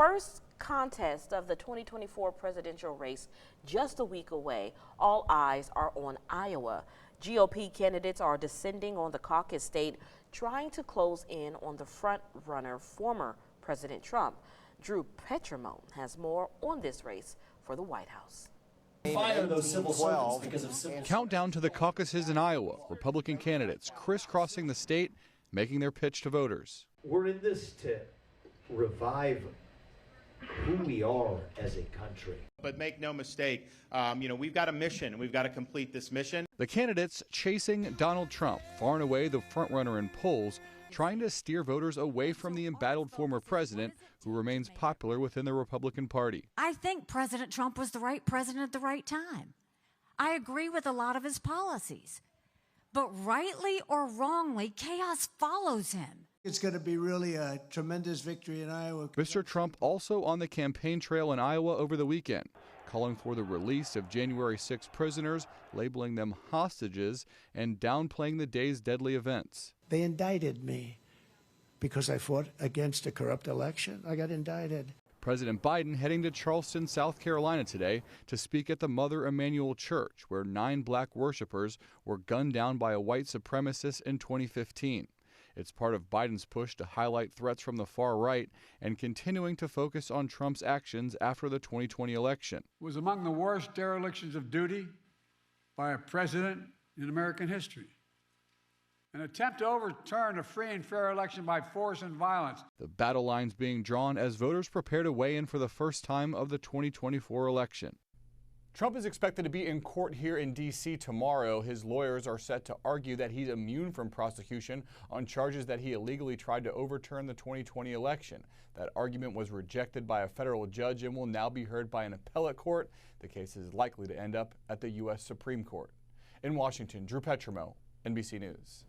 First contest of the 2024 presidential race just a week away. All eyes are on Iowa. GOP candidates are descending on the caucus state, trying to close in on the front runner, former President Trump. Drew Petremont has more on this race for the White House. Fire those civil servants because of civil. Countdown to the caucuses in Iowa. Republican candidates crisscrossing the state, making their pitch to voters. We're in this to revive who we are as a country. But make no mistake, we've got a mission, and we've got to complete this mission. The candidates chasing Donald Trump, far and away the frontrunner in polls, trying to steer voters away from the embattled former president who remains popular within the Republican Party. I think President Trump was the right president at the right time. I agree with a lot of his policies. But rightly or wrongly, chaos follows him. It's going to be really a tremendous victory in Iowa. Mr. Trump also on the campaign trail in Iowa over the weekend, calling for the release of January 6 prisoners, labeling them hostages, and downplaying the day's deadly events. They indicted me because I fought against a corrupt election. I got indicted. President Biden heading to Charleston, South Carolina today to speak at the Mother Emanuel Church, where 9 black worshipers were gunned down by a white supremacist in 2015. It's part of Biden's push to highlight threats from the far right and continuing to focus on Trump's actions after the 2020 election. It was among the worst derelictions of duty by a president in American history. An attempt to overturn a free and fair election by force and violence. The battle lines being drawn as voters prepare to weigh in for the first time of the 2024 election. Trump is expected to be in court here in D.C. tomorrow. His lawyers are set to argue that he's immune from prosecution on charges that he illegally tried to overturn the 2020 election. That argument was rejected by a federal judge and will now be heard by an appellate court. The case is likely to end up at the U.S. Supreme Court. In Washington, Drew Petremont, NBC News.